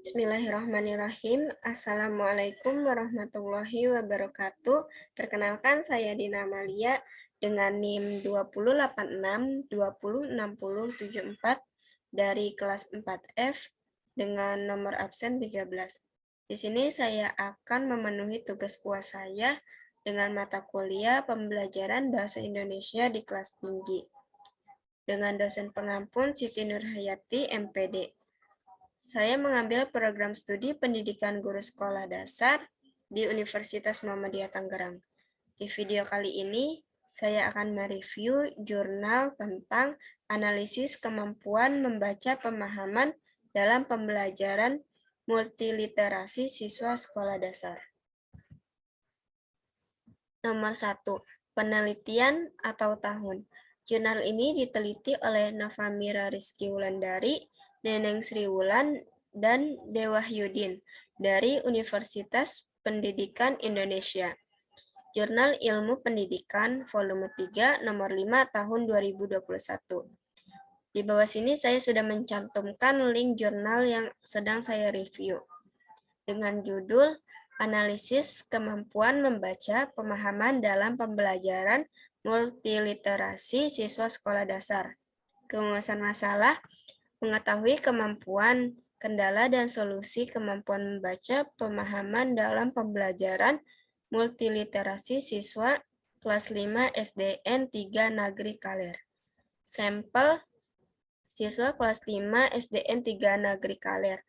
Bismillahirrahmanirrahim. Assalamualaikum warahmatullahi wabarakatuh. Perkenalkan, saya Dina Amalia dengan NIM 208620604 dari kelas 4F dengan nomor absen 13. Di sini saya akan memenuhi tugas UAS saya dengan mata kuliah pembelajaran Bahasa Indonesia di kelas tinggi dengan dosen pengampun Siti Nurhayati, MPD. Saya mengambil program studi pendidikan guru sekolah dasar di Universitas Muhammadiyah Tangerang. Di video kali ini, saya akan mereview jurnal tentang analisis kemampuan membaca pemahaman dalam pembelajaran multiliterasi siswa sekolah dasar. Nomor 1. Penelitian atau tahun. Jurnal ini diteliti oleh Novamira Rizky Wulandari, Neneng Sri Wulan, dan Dewa Yudin dari Universitas Pendidikan Indonesia. Jurnal Ilmu Pendidikan volume 3 nomor 5 tahun 2021. Di bawah sini saya sudah mencantumkan link jurnal yang sedang saya review dengan judul Analisis Kemampuan Membaca Pemahaman dalam Pembelajaran Multiliterasi Siswa Sekolah Dasar. Rumusan masalah: mengetahui kemampuan, kendala, dan solusi kemampuan membaca pemahaman dalam pembelajaran multiliterasi siswa kelas 5 SDN 3 Negeri Kaler. Sampel siswa kelas 5 SDN 3 Negeri Kaler.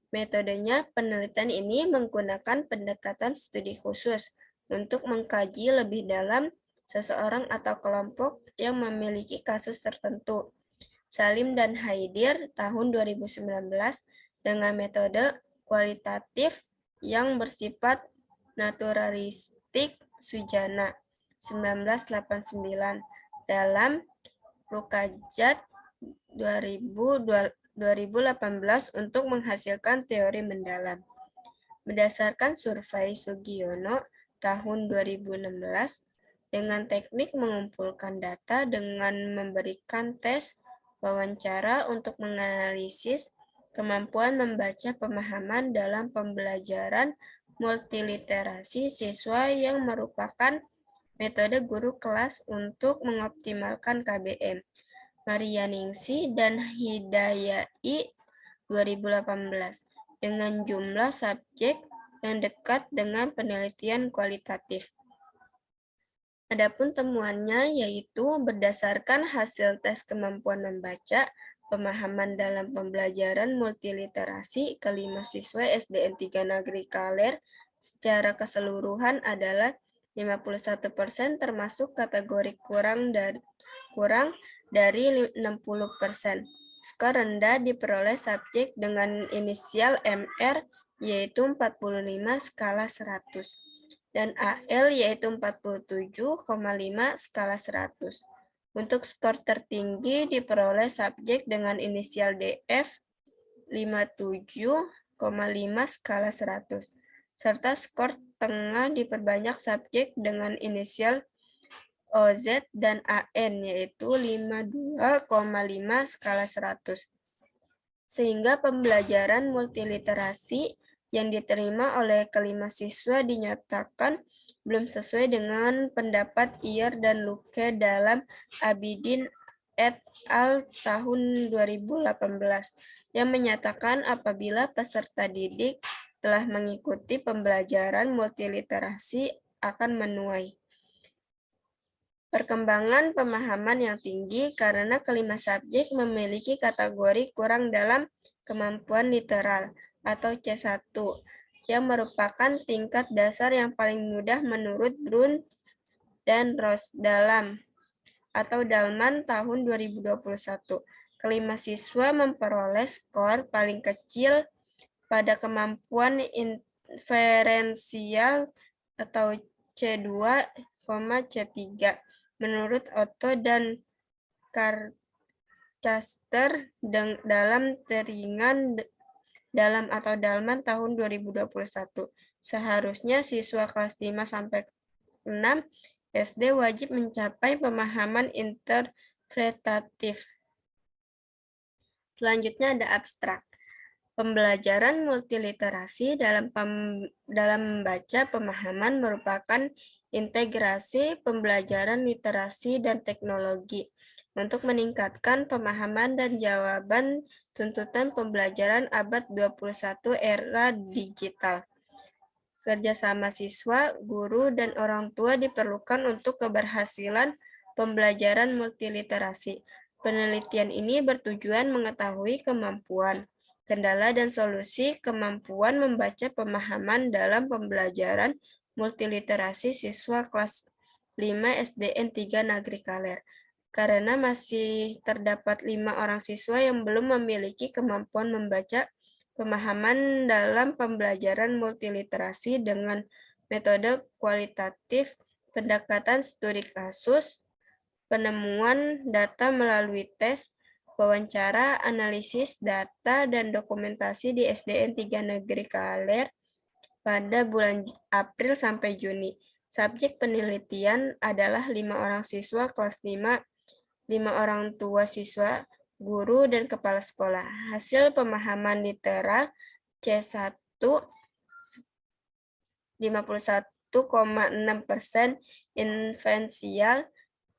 Metodenya, penelitian ini menggunakan pendekatan studi khusus untuk mengkaji lebih dalam seseorang atau kelompok yang memiliki kasus tertentu. Salim dan Haidir tahun 2019 dengan metode kualitatif yang bersifat naturalistik Sujana 1989 dalam Rukajat 2018 untuk menghasilkan teori mendalam. Berdasarkan survei Sugiono tahun 2016 dengan teknik mengumpulkan data dengan memberikan tes wawancara untuk menganalisis kemampuan membaca pemahaman dalam pembelajaran multiliterasi siswa yang merupakan metode guru kelas untuk mengoptimalkan KBM. Maria Ningsi dan Hidayai 2018 dengan jumlah subjek yang dekat dengan penelitian kualitatif. Adapun temuannya yaitu berdasarkan hasil tes kemampuan membaca pemahaman dalam pembelajaran multiliterasi kelima siswa SDN 3 Negeri Kaler secara keseluruhan adalah 51% termasuk kategori kurang dari 60%. Skor rendah diperoleh subjek dengan inisial MR yaitu 45 skala 100 dan AL yaitu 47,5 skala 100. Untuk skor tertinggi diperoleh subjek dengan inisial DF 57,5 skala 100 serta skor tengah diperbanyak subjek dengan inisial OZ dan AN yaitu 52,5 skala 100. Sehingga pembelajaran multiliterasi yang diterima oleh kelima siswa dinyatakan belum sesuai dengan pendapat Iyer dan Luke dalam Abidin et al. Tahun 2018 yang menyatakan apabila peserta didik telah mengikuti pembelajaran multiliterasi akan menuai perkembangan pemahaman yang tinggi karena kelima subjek memiliki kategori kurang dalam kemampuan literal atau C1 yang merupakan tingkat dasar yang paling mudah menurut Brun dan Rosdalam atau Dalman tahun 2021. Kelima siswa memperoleh skor paling kecil pada kemampuan inferensial atau C2, C3 menurut Otto dan Karcaster dalam Teringan dalam atau Dalman tahun 2021. Seharusnya siswa kelas 5 sampai 6 SD wajib mencapai pemahaman interpretatif. Selanjutnya ada abstrak. Pembelajaran multiliterasi dalam membaca pemahaman merupakan integrasi pembelajaran literasi dan teknologi untuk meningkatkan pemahaman dan jawaban tuntutan pembelajaran abad 21 era digital. Kerjasama siswa, guru, dan orang tua diperlukan untuk keberhasilan pembelajaran multiliterasi. Penelitian ini bertujuan mengetahui kemampuan, kendala, dan solusi kemampuan membaca pemahaman dalam pembelajaran multiliterasi siswa kelas 5 SDN 3 Negeri Kaler. Karena masih terdapat 5 orang siswa yang belum memiliki kemampuan membaca pemahaman dalam pembelajaran multiliterasi dengan metode kualitatif, pendekatan studi kasus, penemuan data melalui tes, wawancara, analisis data, dan dokumentasi di SDN 3 Negeri Kaler pada bulan April sampai Juni. Subjek penelitian adalah 5 orang siswa kelas 5, 5 orang tua siswa, guru, dan kepala sekolah. Hasil pemahaman literal C1 51,6%, invensial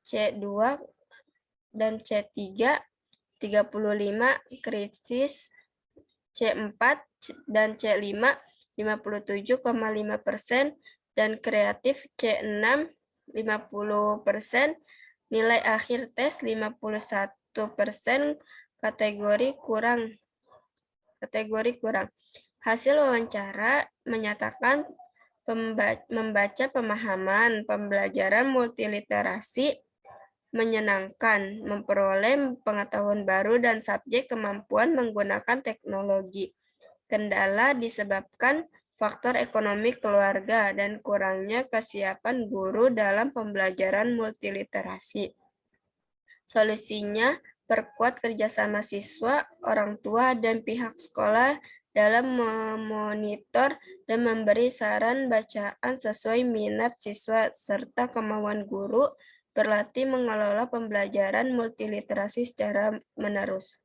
C2 dan C3 35, kritis C4 dan C5 57,5%, dan kreatif C6 50%. Nilai akhir tes 51%, kategori kurang. Hasil wawancara menyatakan membaca pemahaman pembelajaran multiliterasi menyenangkan, memperoleh pengetahuan baru, dan subjek kemampuan menggunakan teknologi. Kendala disebabkan faktor ekonomi keluarga dan kurangnya kesiapan guru dalam pembelajaran multiliterasi. Solusinya, perkuat kerjasama siswa, orang tua, dan pihak sekolah dalam memonitor dan memberi saran bacaan sesuai minat siswa serta kemauan guru, berlatih mengelola pembelajaran multiliterasi secara menerus.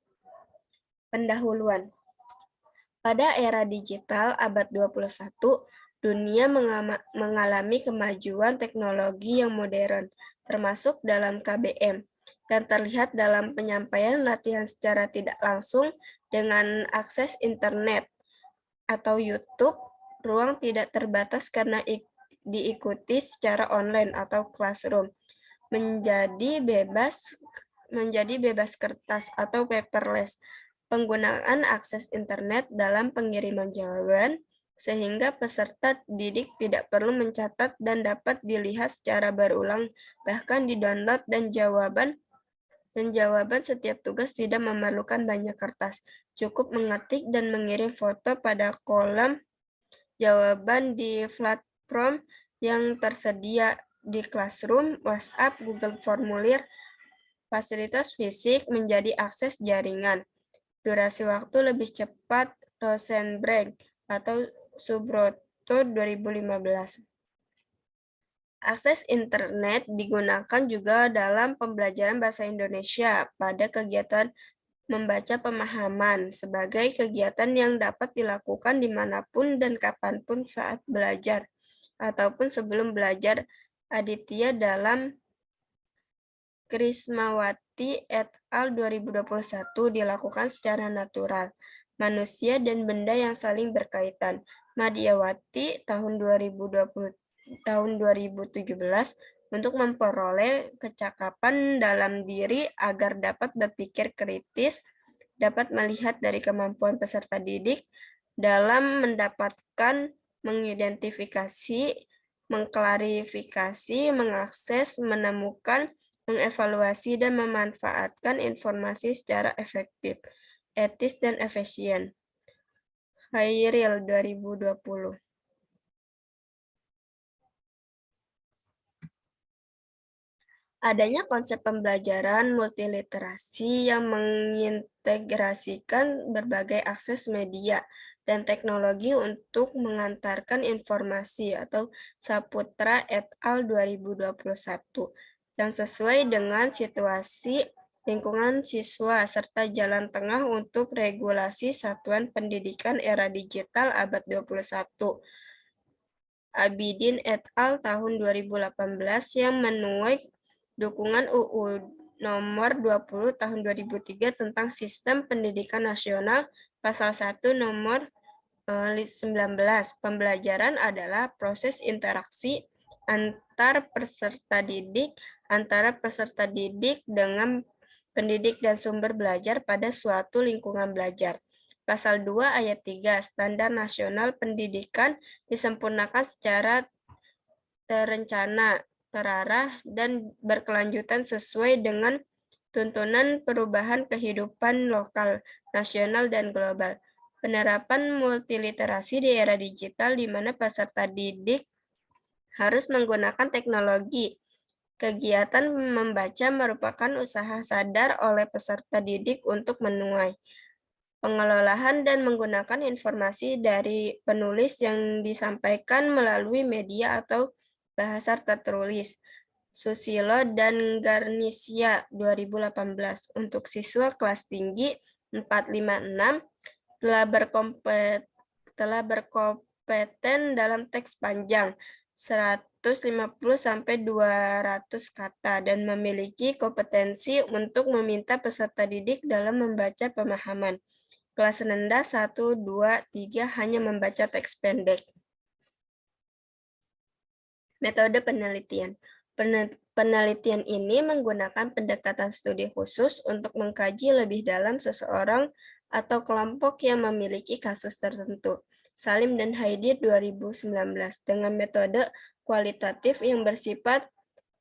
Pendahuluan. Pada era digital abad 21, dunia mengalami kemajuan teknologi yang modern, termasuk dalam KBM, dan terlihat dalam penyampaian latihan secara tidak langsung dengan akses internet atau YouTube. Ruang tidak terbatas karena diikuti secara online atau classroom, menjadi bebas kertas atau paperless. Penggunaan akses internet dalam pengiriman jawaban, sehingga peserta didik tidak perlu mencatat dan dapat dilihat secara berulang, bahkan di-download, dan jawaban setiap tugas tidak memerlukan banyak kertas. Cukup mengetik dan mengirim foto pada kolom jawaban di platform yang tersedia di Classroom, WhatsApp, Google Formulir. Fasilitas fisik menjadi akses jaringan. Durasi waktu lebih cepat, Rosenberg atau Subroto 2015. Akses internet digunakan juga dalam pembelajaran bahasa Indonesia pada kegiatan membaca pemahaman sebagai kegiatan yang dapat dilakukan dimanapun dan kapanpun saat belajar ataupun sebelum belajar. Aditya dalam Krismawati et al. 2021 dilakukan secara natural, manusia dan benda yang saling berkaitan. Madiawati tahun 2017 untuk memperoleh kecakapan dalam diri agar dapat berpikir kritis, dapat melihat dari kemampuan peserta didik dalam mendapatkan, mengidentifikasi, mengklarifikasi, mengakses, menemukan, mengevaluasi, dan memanfaatkan informasi secara efektif, etis, dan efisien. Khairil 2020. Adanya konsep pembelajaran multiliterasi yang mengintegrasikan berbagai akses media dan teknologi untuk mengantarkan informasi atau Saputra et al. 2021 yang sesuai dengan situasi lingkungan siswa, serta jalan tengah untuk regulasi satuan pendidikan era digital abad 21. Abidin et al. Tahun 2018 yang menuai dukungan UU nomor 20 tahun 2003 tentang Sistem Pendidikan Nasional, pasal 1 nomor 19. Pembelajaran adalah proses interaksi antar peserta didik dengan pendidik dan sumber belajar pada suatu lingkungan belajar. Pasal 2 ayat 3, Standar Nasional Pendidikan disempurnakan secara terencana, terarah, dan berkelanjutan sesuai dengan tuntunan perubahan kehidupan lokal, nasional, dan global. Penerapan multiliterasi di era digital di mana peserta didik harus menggunakan teknologi. Kegiatan membaca merupakan usaha sadar oleh peserta didik untuk menuai pengelolaan dan menggunakan informasi dari penulis yang disampaikan melalui media atau bahasa tertulis. Susilo dan Garnisia 2018 untuk siswa kelas tinggi 456 telah berkompeten dalam teks panjang 150-200 kata dan memiliki kompetensi untuk meminta peserta didik dalam membaca pemahaman. Kelas rendah 1, 2, 3 hanya membaca teks pendek. Metode penelitian. Penelitian ini menggunakan pendekatan studi khusus untuk mengkaji lebih dalam seseorang atau kelompok yang memiliki kasus tertentu. Salim dan Heidi 2019 dengan metode kualitatif yang bersifat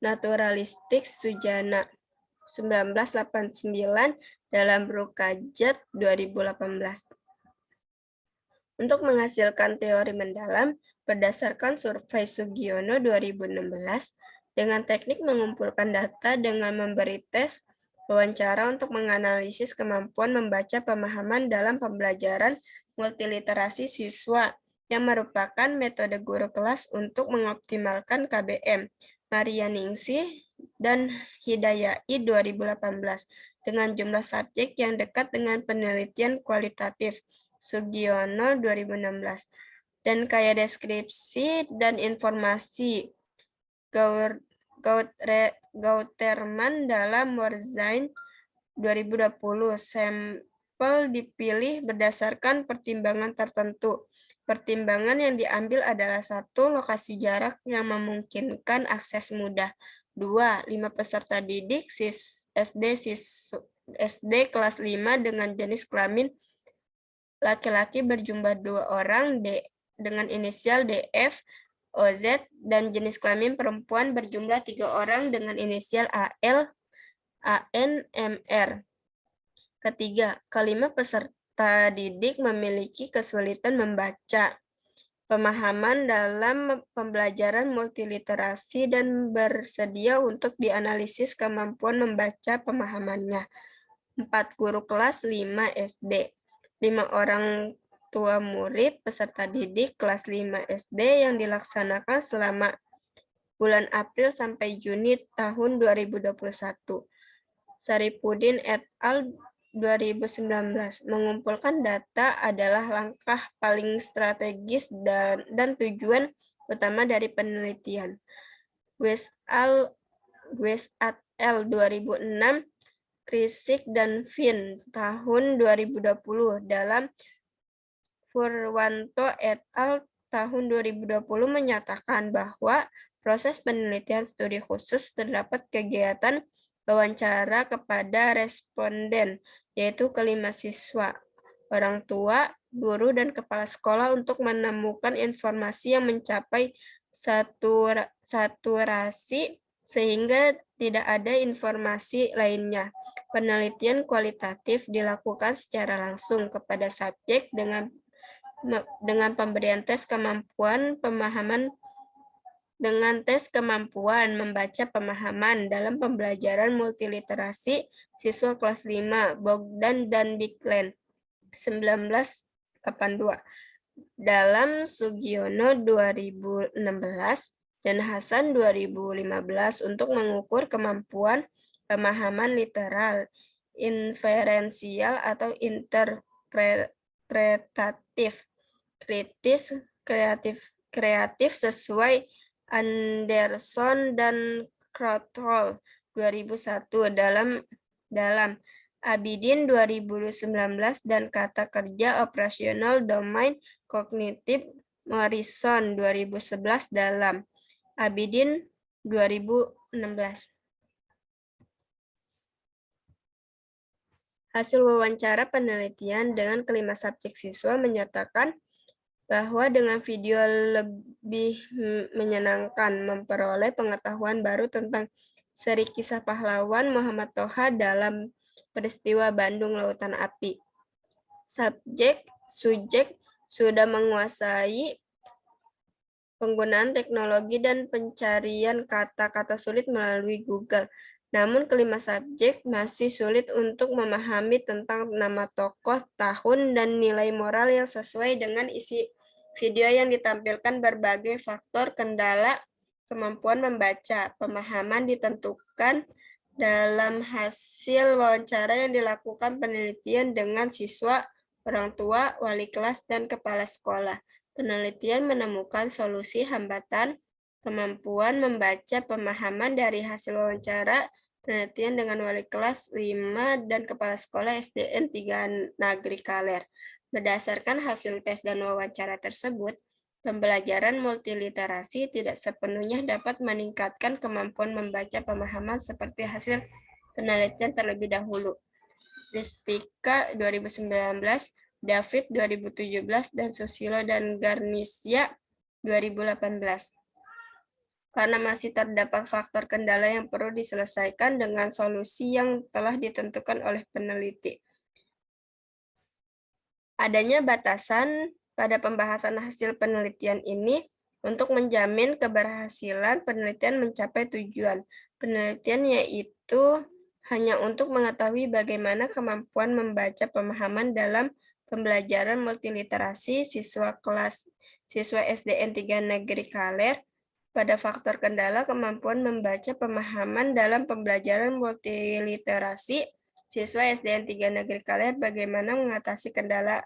naturalistik Sujana 1989 dalam Brookhajet 2018. Untuk menghasilkan teori mendalam, berdasarkan survei Sugiono 2016, dengan teknik mengumpulkan data dengan memberi tes wawancara untuk menganalisis kemampuan membaca pemahaman dalam pembelajaran multiliterasi siswa, yang merupakan metode guru kelas untuk mengoptimalkan KBM. Maria Ningsih dan Hidayai 2018 dengan jumlah subjek yang dekat dengan penelitian kualitatif. Sugiono 2016 dan kaya deskripsi dan informasi. Gauterman dalam Morzine 2020. Sampel dipilih berdasarkan pertimbangan tertentu. Pertimbangan yang diambil adalah 1. Lokasi jarak yang memungkinkan akses mudah. 2. 5 peserta didik SD kelas 5 dengan jenis kelamin laki-laki berjumlah 2 orang dengan inisial DF, OZ, dan jenis kelamin perempuan berjumlah 3 orang dengan inisial AL, AN, MR. Ketiga, kelima peserta didik memiliki kesulitan membaca. Pemahaman dalam pembelajaran multiliterasi dan bersedia untuk dianalisis kemampuan membaca pemahamannya. 4. Guru kelas 5 SD. 5 orang tua murid peserta didik kelas 5 SD yang dilaksanakan selama bulan April sampai Juni tahun 2021. Saripudin et al. 2019. Mengumpulkan data adalah langkah paling strategis dan tujuan utama dari penelitian. Gues et al. 2006, Krisik dan Finn tahun 2020 dalam Purwanto et al. Tahun 2020 menyatakan bahwa proses penelitian studi khusus terdapat kegiatan wawancara kepada responden, yaitu kelima siswa, orang tua, guru, dan kepala sekolah untuk menemukan informasi yang mencapai saturasi sehingga tidak ada informasi lainnya. Penelitian kualitatif dilakukan secara langsung kepada subjek dengan pemberian tes kemampuan pemahaman membaca pemahaman dalam pembelajaran multiliterasi siswa kelas 5 Bogdan dan Bigland 1982 dalam Sugiono 2016 dan Hasan 2015 untuk mengukur kemampuan pemahaman literal, inferensial atau interpretatif, kritis, kreatif sesuai Anderson dan Krathwohl 2001 dalam Abidin 2019 dan kata kerja operasional domain kognitif Morrison 2011 dalam Abidin 2016. Hasil wawancara penelitian dengan kelima subjek siswa menyatakan bahwa dengan video lebih menyenangkan memperoleh pengetahuan baru tentang seri kisah pahlawan Muhammad Toha dalam peristiwa Bandung Lautan Api. Subjek sudah menguasai penggunaan teknologi dan pencarian kata-kata sulit melalui Google. Namun kelima subjek masih sulit untuk memahami tentang nama tokoh, tahun, dan nilai moral yang sesuai dengan isi video yang ditampilkan. Berbagai faktor kendala kemampuan membaca pemahaman ditentukan dalam hasil wawancara yang dilakukan penelitian dengan siswa, orang tua, wali kelas, dan kepala sekolah. Penelitian menemukan solusi hambatan kemampuan membaca pemahaman dari hasil wawancara penelitian dengan wali kelas 5 dan kepala sekolah SDN 3 Negeri Kaler. Berdasarkan hasil tes dan wawancara tersebut, pembelajaran multiliterasi tidak sepenuhnya dapat meningkatkan kemampuan membaca pemahaman seperti hasil penelitian terlebih dahulu. Ristika 2019, David 2017, dan Susilo dan Garnisya 2018. Karena masih terdapat faktor kendala yang perlu diselesaikan dengan solusi yang telah ditentukan oleh peneliti. Adanya batasan pada pembahasan hasil penelitian ini untuk menjamin keberhasilan penelitian mencapai tujuan penelitian, yaitu hanya untuk mengetahui bagaimana kemampuan membaca pemahaman dalam pembelajaran multiliterasi siswa SDN 3 Negeri Kaler. Pada faktor kendala kemampuan membaca pemahaman dalam pembelajaran multiliterasi siswa SDN 3 Negeri Kaler, bagaimana mengatasi kendala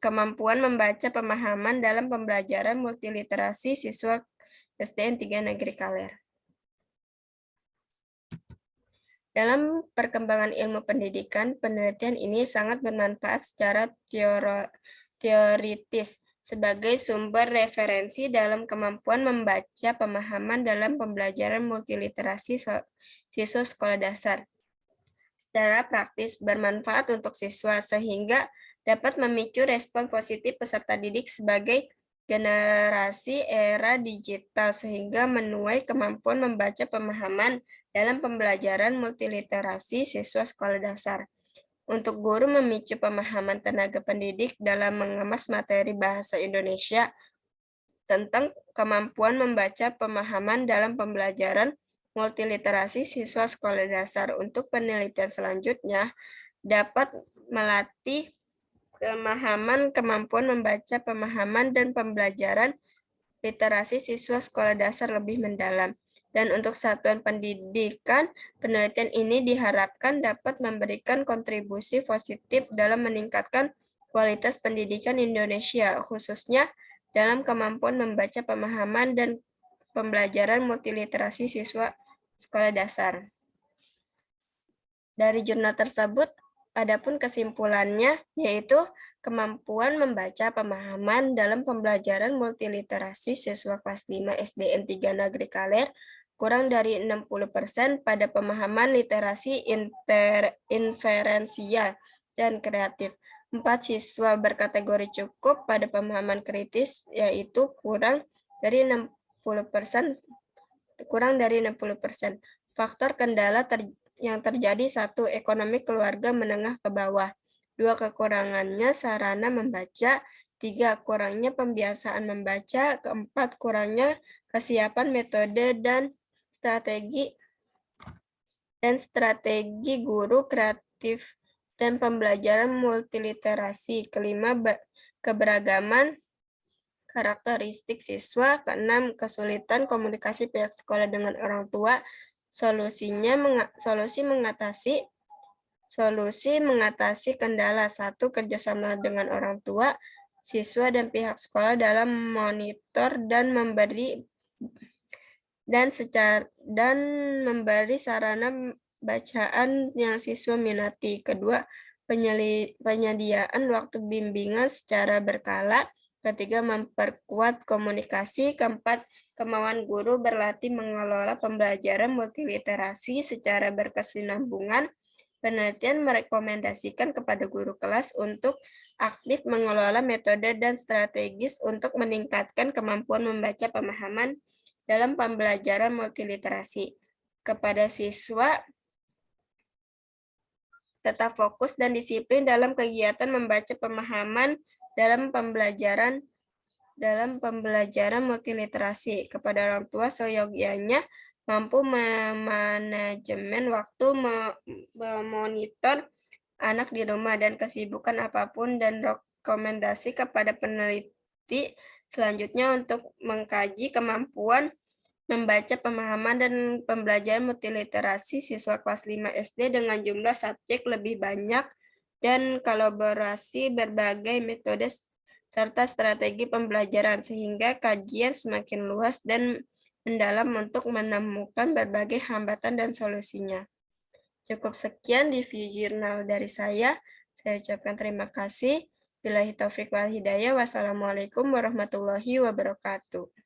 kemampuan membaca pemahaman dalam pembelajaran multiliterasi siswa SDN 3 Negeri Kaler. Dalam perkembangan ilmu pendidikan, penelitian ini sangat bermanfaat secara teoritis sebagai sumber referensi dalam kemampuan membaca pemahaman dalam pembelajaran multiliterasi siswa sekolah dasar. Secara praktis bermanfaat untuk siswa sehingga dapat memicu respon positif peserta didik sebagai generasi era digital sehingga menuai kemampuan membaca pemahaman dalam pembelajaran multiliterasi siswa sekolah dasar. Untuk guru memicu pemahaman tenaga pendidik dalam mengemas materi bahasa Indonesia tentang kemampuan membaca pemahaman dalam pembelajaran multiliterasi siswa sekolah dasar. Untuk penelitian selanjutnya dapat melatih kemampuan membaca pemahaman dan pembelajaran literasi siswa sekolah dasar lebih mendalam. Dan untuk satuan pendidikan, penelitian ini diharapkan dapat memberikan kontribusi positif dalam meningkatkan kualitas pendidikan Indonesia, khususnya dalam kemampuan membaca pemahaman dan pembelajaran multiliterasi siswa sekolah dasar. Dari jurnal tersebut, adapun kesimpulannya yaitu kemampuan membaca pemahaman dalam pembelajaran multiliterasi siswa kelas 5 SDN 3 Negeri Kaler kurang dari 60% pada pemahaman literasi inferensial dan kreatif. 4 siswa berkategori cukup pada pemahaman kritis, yaitu kurang dari 60%. Faktor kendala yang terjadi: 1. Ekonomi keluarga menengah ke bawah. 2. Kekurangannya sarana membaca. 3. Kurangnya pembiasaan membaca. 4. Kurangnya kesiapan metode dan strategi guru kreatif dan pembelajaran multiliterasi. 5. Keberagaman karakteristik siswa. 6. Kesulitan komunikasi pihak sekolah dengan orang tua. Solusi mengatasi kendala. 1. Kerjasama dengan orang tua, siswa, dan pihak sekolah dalam monitor dan memberi sarana bacaan yang siswa minati. Kedua, penyediaan waktu bimbingan secara berkala. Ketiga, memperkuat komunikasi. Keempat, kemauan guru berlatih mengelola pembelajaran multiliterasi secara berkesinambungan. Penelitian merekomendasikan kepada guru kelas untuk aktif mengelola metode dan strategis untuk meningkatkan kemampuan membaca pemahaman dalam pembelajaran multiliterasi. Kepada siswa, tetap fokus dan disiplin dalam kegiatan membaca pemahaman dalam pembelajaran multiliterasi. Kepada orang tua, seyogyanya mampu memanajemen waktu, memonitor anak di rumah, dan kesibukan apapun, dan rekomendasi kepada peneliti selanjutnya untuk mengkaji kemampuan membaca pemahaman dan pembelajaran multiliterasi siswa kelas 5 SD dengan jumlah subjek lebih banyak dan kolaborasi berbagai metode serta strategi pembelajaran, sehingga kajian semakin luas dan mendalam untuk menemukan berbagai hambatan dan solusinya. Cukup sekian review jurnal dari saya. Saya ucapkan terima kasih. Billahi taufiq wal hidayah. Wassalamualaikum warahmatullahi wabarakatuh.